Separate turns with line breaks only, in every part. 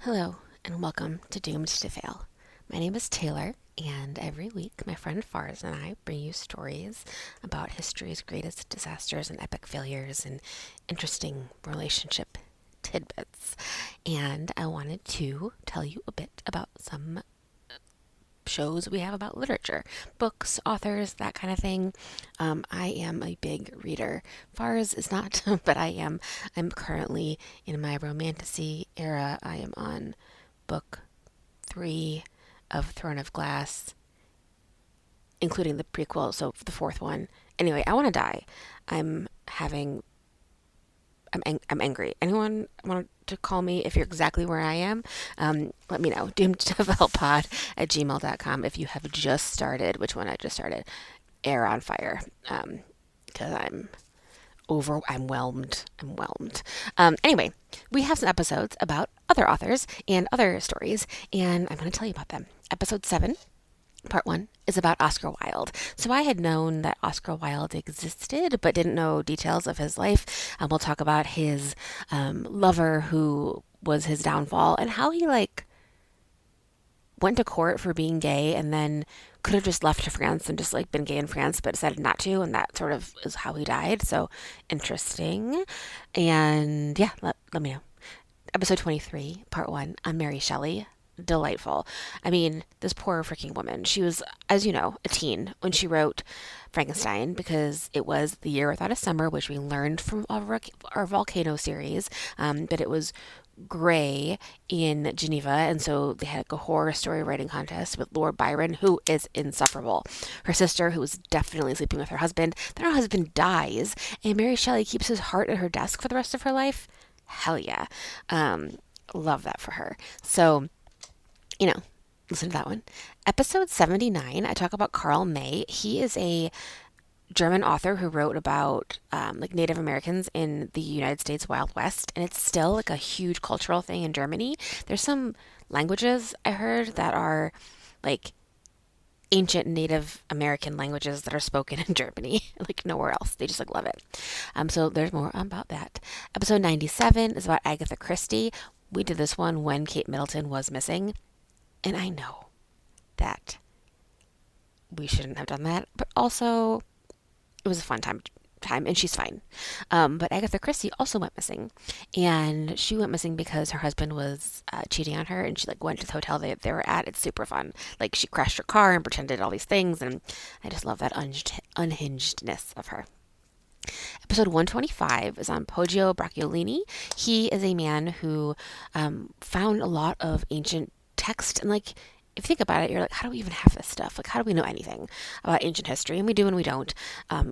Hello, and welcome to Doomed to Fail. My name is Taylor, and every week my friend Fars and I bring you stories about history's greatest disasters and epic failures and interesting relationship tidbits. And I wanted to tell you a bit about some shows we have about literature, books, authors, that kind of thing. I am a big reader. Fars is not, but I am. I'm currently in my romantasy era. I am on book three of Throne of Glass, including the prequel, so the fourth one. Anyway, I want to die. I'm having I'm angry. Anyone want to call me if you're exactly where I am? Let me know. Doomedtodevelopod at gmail.com if you have just started, which one I just started, Air on Fire. Because I'm whelmed. I'm whelmed. Anyway, we have some episodes about other authors and other stories, and I'm going to tell you about them. Episode 7, Part 1 is about Oscar Wilde. So I had known that Oscar Wilde existed, but didn't know details of his life. We'll talk about his lover who was his downfall and how he went to court for being gay and then could have just left to France and just been gay in France, but decided not to, and that sort of is how he died. So interesting. And yeah, let me know. Episode 23, Part 1 on Mary Shelley. Delightful. I mean, this poor freaking woman. She was, as you know, a teen when she wrote Frankenstein because it was the year without a summer, which we learned from our volcano series. But it was gray in Geneva, and so they had a horror story writing contest with Lord Byron, who is insufferable. Her sister, who was definitely sleeping with her husband, then her husband dies, and Mary Shelley keeps his heart at her desk for the rest of her life. Hell yeah. Love that for her. So, listen to that one. Episode 79, I talk about Karl May. He is a German author who wrote about Native Americans in the United States Wild West, and it's still a huge cultural thing in Germany. There's some languages I heard that are like ancient Native American languages that are spoken in Germany, nowhere else. They just love it. So there's more about that. Episode 97 is about Agatha Christie. We did this one when Kate Middleton was missing, and I know that we shouldn't have done that, but also it was a fun time, and she's fine. But Agatha Christie also went missing, and she went missing because her husband was cheating on her, and she went to the hotel they were at. It's super fun. She crashed her car and pretended all these things, and I just love that unhingedness of her. Episode 125 is on Poggio Bracciolini. He is a man who found a lot of ancient text, and if you think about it, you're how do we even have this stuff? How do we know anything about ancient history? And we do and we don't.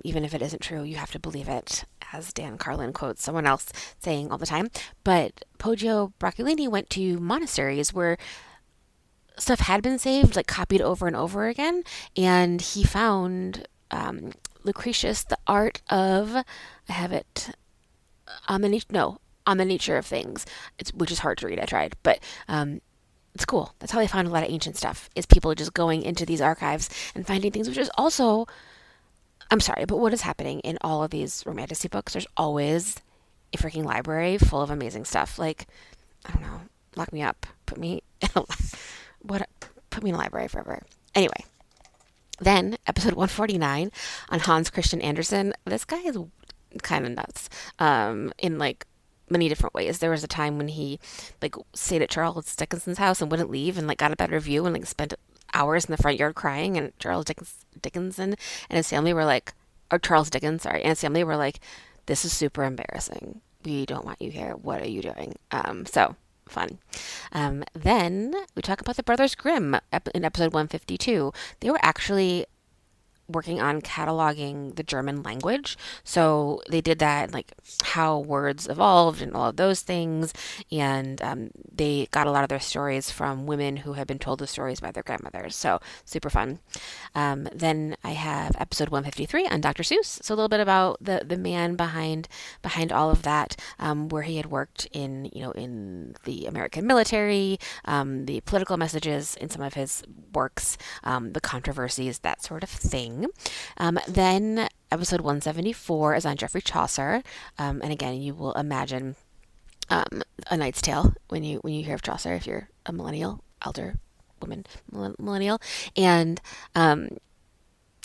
Even if it isn't true, you have to believe it, as Dan Carlin quotes someone else saying all the time. But Poggio Bracciolini went to monasteries where stuff had been saved, copied over and over again, and he found Lucretius, the art of, I have it, on the nature of things, which is hard to read. I tried, but it's cool. That's how they found a lot of ancient stuff, is people just going into these archives and finding things, which is also, I'm sorry, but what is happening in all of these romantasy books? There's always a freaking library full of amazing stuff. I don't know, lock me up, put me put me in a library forever. Anyway, then episode 149 on Hans Christian Andersen. This guy is kind of nuts, in many different ways. There was a time when he stayed at Charles Dickinson's house and wouldn't leave, and got a better view, and spent hours in the front yard crying, and Dickinson and his family were or Charles Dickens, sorry, and his family were this is super embarrassing. We don't want you here. What are you doing? So fun. Then we talk about the Brothers Grimm in episode 152. They were actually working on cataloging the German language. So they did that, how words evolved and all of those things. And they got a lot of their stories from women who had been told the stories by their grandmothers. So super fun. Then I have episode 153 on Dr. Seuss. So a little bit about the man behind all of that, where he had worked in the American military, the political messages in some of his works, the controversies, that sort of thing. Then episode 174 is on Geoffrey Chaucer. And again, you will imagine A Knight's Tale when you hear of Chaucer, if you're a millennial, elder woman, millennial, and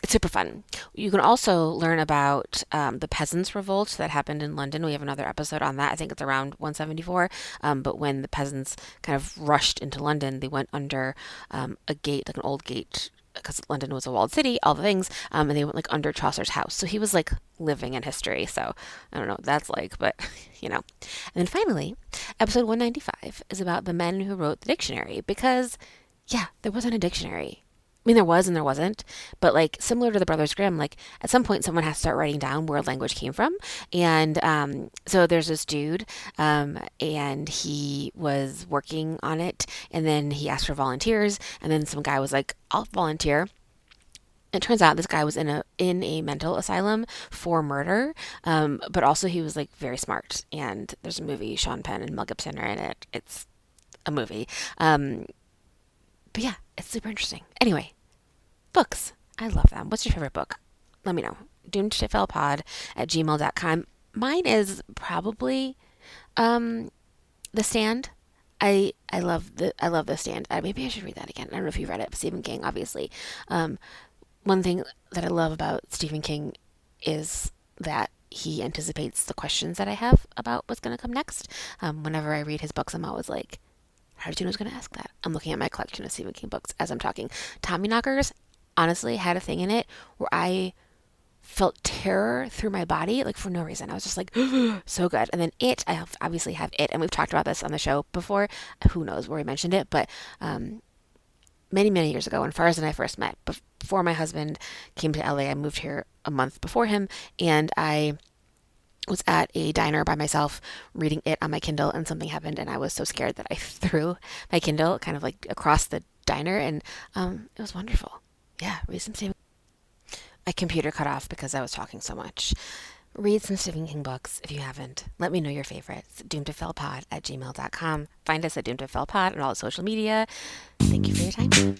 it's super fun. You can also learn about the Peasants' Revolt that happened in London. We have another episode on that. I think it's around 174. But when the peasants kind of rushed into London, they went under a gate, like an old gate, because London was a walled city, all the things, and they went like under Chaucer's house. So he was like living in history. So I don't know what that's like, but you know. And then finally, episode 195 is about the men who wrote the dictionary because, yeah, there wasn't a dictionary. I mean, there was and there wasn't, but like similar to the Brothers Grimm, like at some point someone has to start writing down where language came from. And so there's this dude, and he was working on it, and then he asked for volunteers, and then some guy was like, "I'll volunteer." It turns out this guy was in a mental asylum for murder, but also he was like very smart. And there's a movie, Sean Penn and Mel Gibson are in it. It's a movie, but yeah, it's super interesting. Anyway, books. I love them. What's your favorite book? Let me know. doomedtoffailpod@gmail.com. Mine is probably um, The Stand. I love The Stand. Maybe I should read that again. I don't know if you've read it. Stephen King, obviously. Um, One thing that I love about Stephen King is that he anticipates the questions that I have about what's going to come next. Whenever I read his books, I'm always like, how did you know I was going to ask that? I'm looking at my collection of Stephen King books as I'm talking. Tommyknockers honestly had a thing in it where I felt terror through my body, like for no reason. I was just like, so good. And then obviously have it, and we've talked about this on the show before. Who knows where we mentioned it, but many, many years ago when Faraz and I first met, before my husband came to LA, I moved here a month before him, and I was at a diner by myself reading it on my Kindle, and something happened, and I was so scared that I threw my Kindle kind of like across the diner, and it was wonderful. Yeah, read some Stephen. My computer cut off because I was talking so much. Read some Stephen King books if you haven't. Let me know your favorites. doomedtofailpod@gmail.com. Find us at doomedtofailpod on all the social media. Thank you for your time.